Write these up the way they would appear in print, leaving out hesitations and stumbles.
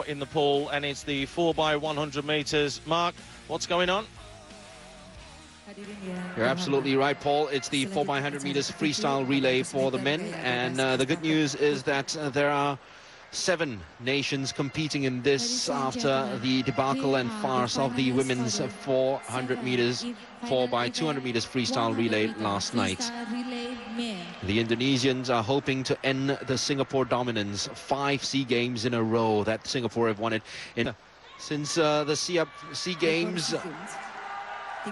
in the pool, and it's the 4x100 meters. Mark, what's going on? You're absolutely right, Paul. It's the 4x100 meters freestyle relay for the men, and the good news is that there are 7 nations competing in this after the debacle and farce of the women's 400 meters 4x200 meters freestyle relay last night. The Indonesians are hoping to end the Singapore dominance. 5 SEA Games in a row that Singapore have won it in. Since the SEA Games,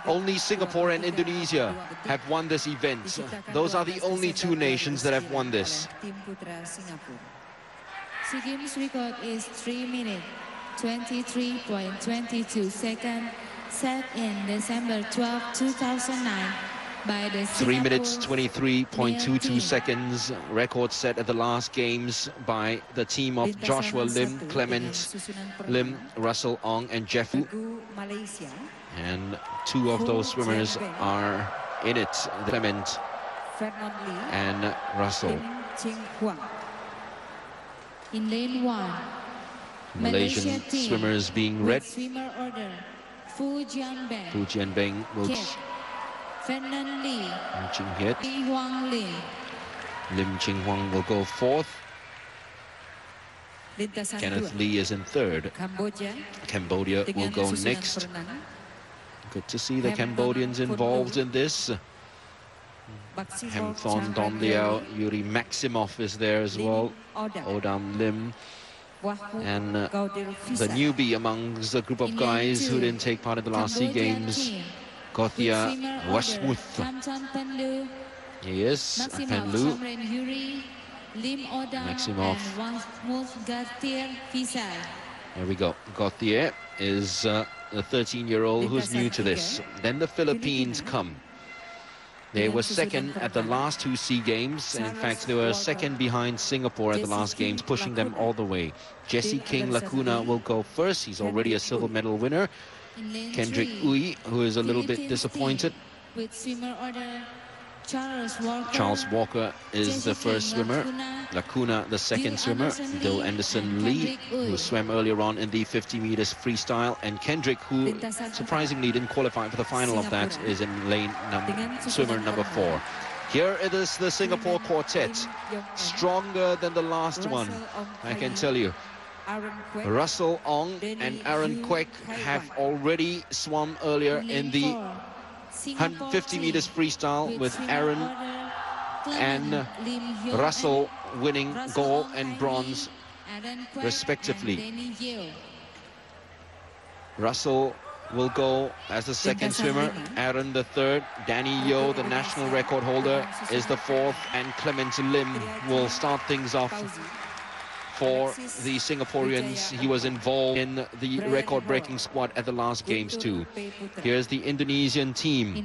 only Singapore and Indonesia have won this event. Those are the only 2 nations that have won this. SEA Games record is 3 minutes 23.22 seconds, set in December 12, 2009 by the 3 minutes 23.22 seconds, record set at the last games by the team of Joshua Lim, Clement Lim, Russell Ong and Jeff Wu. And 2 of those swimmers are in it, Clement and Russell. In lane 1, Malaysian swimmers being red. Swimmer order: Fu Jianbeng will Fernand Lee, Lim Huang Lim. Lim Ching Huang will go 4th. Kenneth Lee is in 3rd. Cambodia will go next. Good to see the Cambodians involved in this. Hemthon Don Liao, Yuri Maximov is there as well. Odam Lim. And the newbie amongst the group of guys who didn't take part in the last SEA Games, Gothia Wasmuth. Yes, Penlu. Maximov. There we go. Gauthier is the 13-year-old who's new to this. Then the Philippines come. They were 2nd at the last 2 SEA Games, and in fact they were 2nd behind Singapore at the last Games, pushing them all the way. Jesse King Lacuna will go 1st. He's already a silver medal winner. Kendrick Uy, who is a little bit disappointed. With swimmer order, Charles Walker is the 1st swimmer. Lacuna, the 2nd swimmer. Dill Anderson Lee, who swam earlier on in the 50 meters freestyle. And Kendrick, who surprisingly didn't qualify for the final of that, is in swimmer number 4. Here it is, the Singapore quartet. Stronger than the last one, I can tell you. Russell Ong and Aaron Kwek have already swum earlier in the 50 meters freestyle, with Aaron and Russell winning gold and bronze respectively. Russell will go as the 2nd swimmer, Aaron the 3rd, Danny Yeo, the national record holder, is the 4th, and Clement Lim will start things off for the Singaporeans. He was involved in the record-breaking squad at the last Games too. Here's the Indonesian team,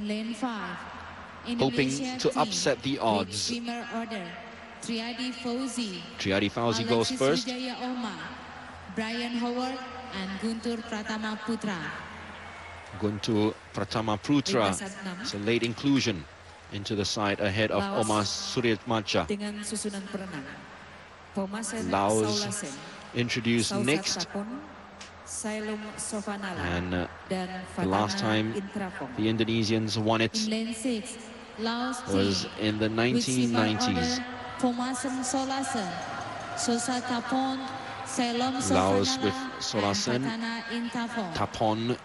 hoping to upset the odds. Triadi Fauzi goes 1st. Brian Howard and Guntur Pratama Putra. Guntur Pratama Putra, it's a late inclusion into the side ahead of Omar Suryatmaja. Laos introduced next, and the last time the Indonesians won it was in the 1990s. Laos with Solasen, Tapon,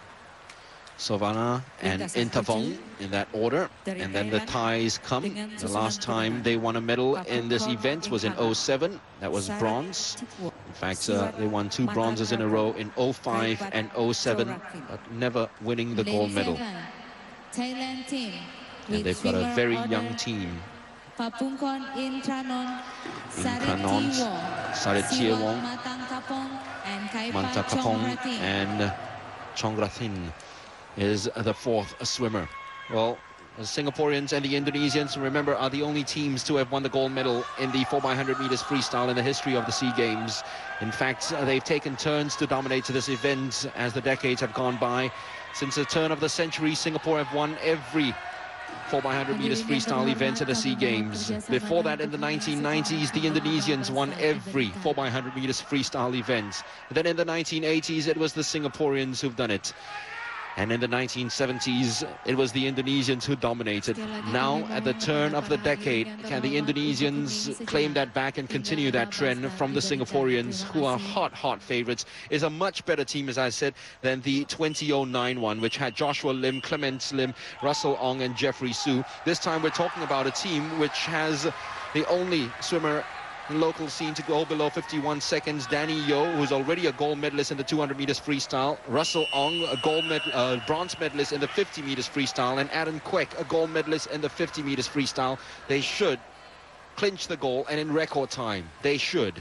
Sovana and Intavong in that order, and then the Thais come. The last time they won a medal in this event was in 07. That was bronze. In fact, they won 2 bronzes in a row in 05 and 07, but never winning the gold medal. And they've got a very young team. Intranon, Sarit Chiewong, Mantakapong and Chongrathin is the 4th swimmer. Well, the Singaporeans and the Indonesians, remember, are the only teams to have won the gold medal in the 4x100 meters freestyle in the history of the SEA Games. In fact, they've taken turns to dominate this event as the decades have gone by. Since the turn of the century, Singapore have won every 4x100 meters freestyle event at the SEA Games. Before that, in the 1990s, the Indonesians won every 4x100 meters freestyle event. Then in the 1980s, it was the Singaporeans who've done it. And in the 1970s, it was the Indonesians who dominated. Now, at the turn of the decade, can the Indonesians claim that back and continue that trend from the Singaporeans, who are hot favorites? Is a much better team, as I said, than the 2009 one, which had Joshua Lim, Clement Lim, Russell Ong and Jeffrey Su. This time we're talking about a team which has the only swimmer local scene to go below 51 seconds. Danny Yeo, who's already a gold medalist in the 200 meters freestyle. Russell Ong, a bronze medalist in the 50 meters freestyle. And Aaron Kwek, a gold medalist in the 50 meters freestyle. They should clinch the goal, and in record time. They should.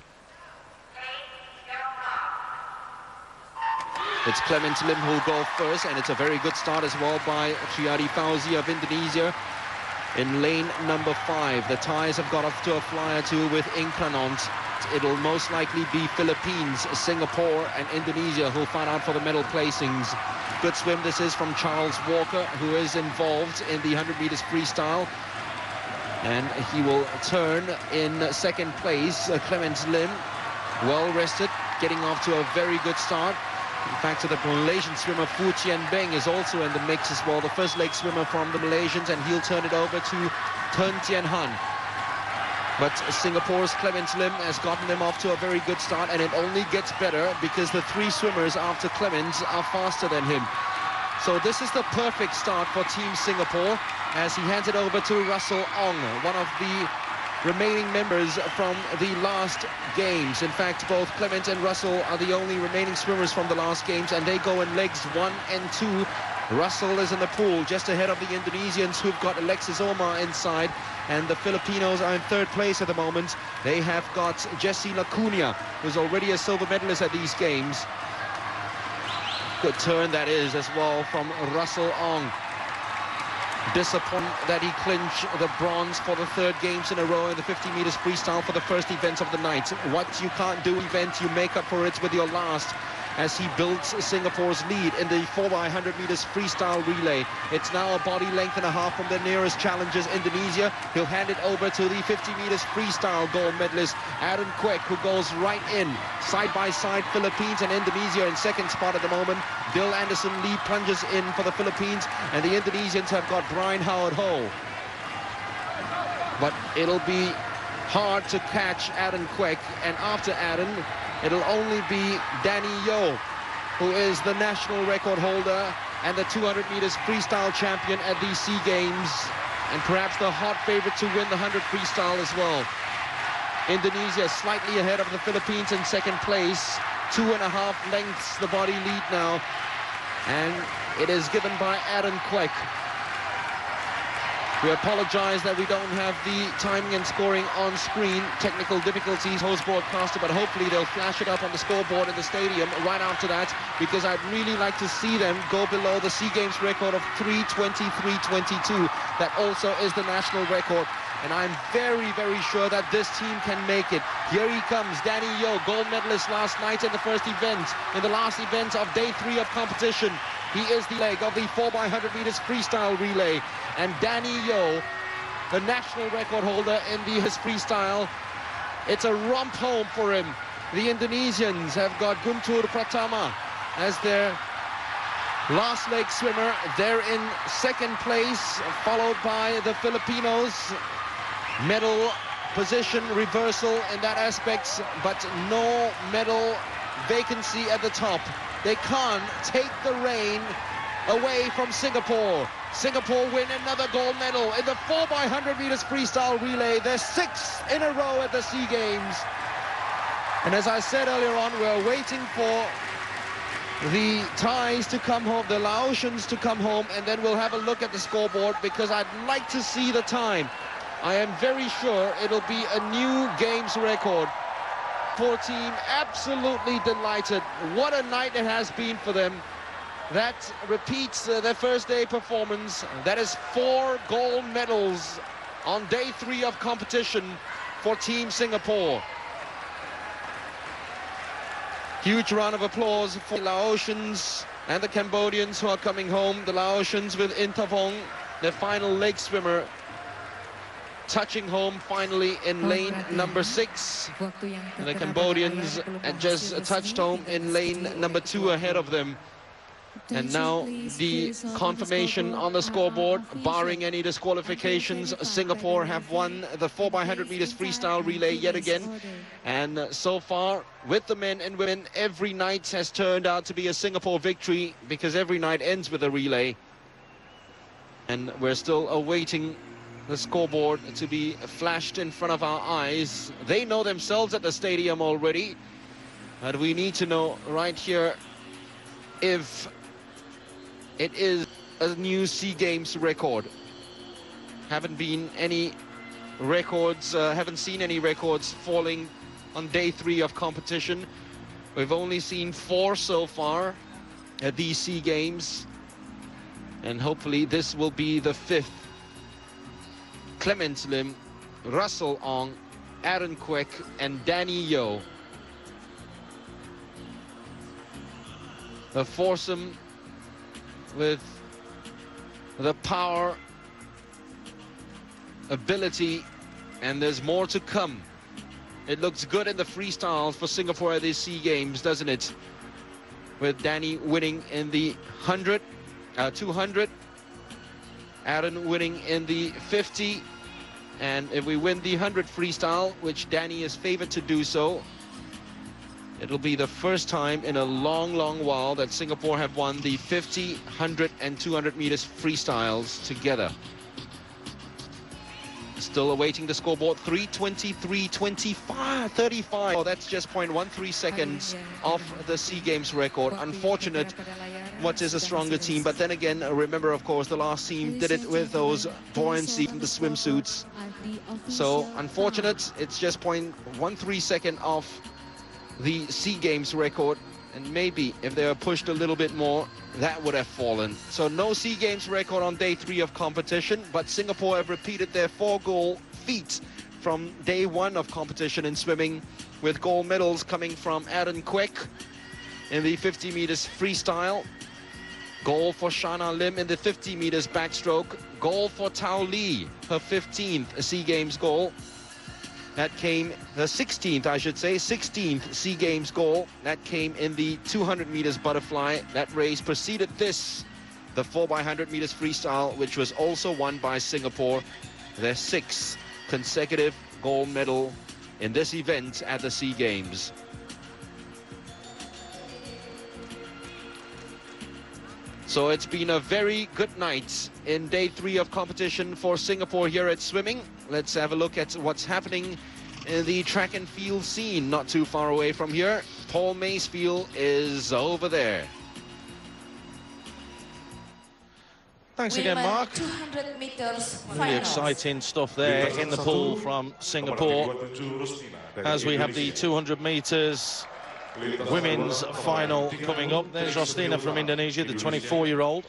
It's Clement Lim who'll go first, and it's a very good start as well by Triadi Fauzi of Indonesia. In lane number 5, the Thais have got off to a flyer too with Inkranont. It'll most likely be Philippines, Singapore and Indonesia who'll fight out for the medal placings. Good swim this is from Charles Walker, who is involved in the 100 meters freestyle. And he will turn in second place. Clement Lim, well rested, getting off to a very good start. In fact, the Malaysian swimmer Fu Chien Beng is also in the mix as well, the first leg swimmer from the Malaysians, and he'll turn it over to Tun Tien Han. But Singapore's Clement Lim has gotten them off to a very good start, and it only gets better because the 3 swimmers after Clement are faster than him. So this is the perfect start for Team Singapore as he hands it over to Russell Ong, one of the remaining members from the last games. In fact, both Clement and Russell are the only remaining swimmers from the last games, and they go in legs 1 and 2. Russell is in the pool just ahead of the Indonesians, who've got Alexis Omar inside, and the Filipinos are in 3rd place at the moment. They have got Jessie Lacuna, who's already a silver medalist at these games. Good turn that is as well from Russell Ong. Disappointed that he clinched the bronze for the 3rd games in a row in the 50 meters freestyle for the first event of the night. What you can't do event, you make up for it with your last, as he builds Singapore's lead in the 4x100 meters freestyle relay. It's now a body length and a half from the nearest challengers, Indonesia. He'll hand it over to the 50 meters freestyle gold medalist Aaron Kwek, who goes right in. Side by side, Philippines and Indonesia in second spot at the moment. Dill Anderson Lee plunges in for the Philippines, and the Indonesians have got Brian Howard Ho. But it'll be hard to catch Aaron Kwek, and after Aaron, it'll only be Danny Yeo, who is the national record holder and the 200 meters freestyle champion at these SEA Games, and perhaps the hot favorite to win the 100 freestyle as well. Indonesia slightly ahead of the Philippines in second place, 2.5 lengths the body lead now, and it is given by Aaron Kwek. We apologize that we don't have the timing and scoring on screen. Technical difficulties, host broadcaster, but hopefully they'll flash it up on the scoreboard in the stadium right after that, because I'd really like to see them go below the SEA Games record of 3:23.22. That also is the national record. And I'm very, very sure that this team can make it. Here he comes, Danny Yeo, gold medalist last night in the first event, in the last event of day 3 of competition. He is the leg of the 4x100 meters freestyle relay. And Danny Yeo, the national record holder in his freestyle, it's a romp home for him. The Indonesians have got Guntur Pratama as their last leg swimmer. They're in second place, followed by the Filipinos. Medal position reversal in that aspect, but no medal vacancy at the top. They can't take the reign away from Singapore. Singapore win another gold medal in the 4x100 meters freestyle relay. They're 6th in a row at the SEA Games. And as I said earlier on, we're waiting for the Thais to come home, the Laotians to come home, and then we'll have a look at the scoreboard, because I'd like to see the time. I am very sure it'll be a new games record. Poor team, absolutely delighted. What a night it has been for them. That repeats their first day performance. That is 4 gold medals on day 3 of competition for Team Singapore. Huge round of applause for the Laotians and the Cambodians who are coming home. The Laotians with Intavong the final leg swimmer touching home finally in lane number 6. And the Cambodians had just touched home in lane number 2 ahead of them. And now the confirmation on the scoreboard, barring any disqualifications, Singapore have won the 4x100 meters freestyle relay yet again. And so far, with the men and women, every night has turned out to be a Singapore victory, because every night ends with a relay. And we're still awaiting the scoreboard to be flashed in front of our eyes. They know themselves at the stadium already, but we need to know right here if it is a new SEA Games record. Haven't been any records, haven't seen any records falling on day 3 of competition. We've only seen 4 so far at these SEA Games, and hopefully this will be the 5th. Clement Lim, Russell Ong, Aaron Kwek and Danny Yeo. A foursome with the power, ability, and there's more to come. It looks good in the freestyle for Singapore at these SEA Games, doesn't it? With Danny winning in the 200, Aaron winning in the 50, and if we win the 100 freestyle, which Danny is favored to do so, it'll be the first time in a long, long while that Singapore have won the 50, 100 and 200 meters freestyles together. Still awaiting the scoreboard. 3:23.25, 35. Oh, that's just 0.13 seconds off the SEA Games record. Unfortunate. What is a stronger team? But then again, remember, of course, the last team did it with those buoyancy from the swimsuits. So unfortunate. It's just 0.13 second off the SEA Games record, and maybe if they were pushed a little bit more, that would have fallen. So no SEA Games record on day 3 of competition, but Singapore have repeated their 4-goal feat from day 1 of competition in swimming, with gold medals coming from Aaron Kwek in the 50 meters freestyle, goal for Shana Lim in the 50 meters backstroke, goal for Tao Lee, her 15th SEA Games goal. That came, the 16th, I should say, 16th SEA Games goal. That came in the 200 meters butterfly. That race preceded this, the 4x100 meters freestyle, which was also won by Singapore, their 6th consecutive gold medal in this event at the SEA Games. So it's been a very good night in day 3 of competition for Singapore here at swimming. Let's have a look at what's happening in the track and field scene not too far away from here. Paul Masefield is over there. Thanks again, Mark. 200 meters Really exciting stuff there in the pool from Singapore, as we have the 200 meters women's final coming up. There's Rostina from Indonesia, the 24-year-old.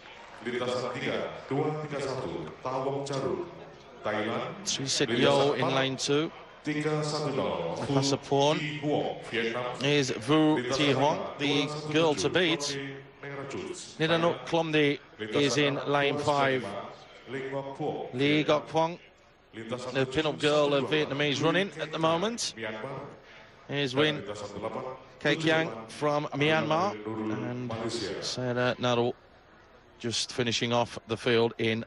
Trisit Yo in lane 2. Pasapon is Vu Thi Huong, the girl to beat. Nidanut Klomdi is in lane 5. Lee Gok Kwong, the pin-up girl of Vietnamese running at the moment, is Win Kay Kiang from Myanmar, and Sarah Narul just finishing off the field in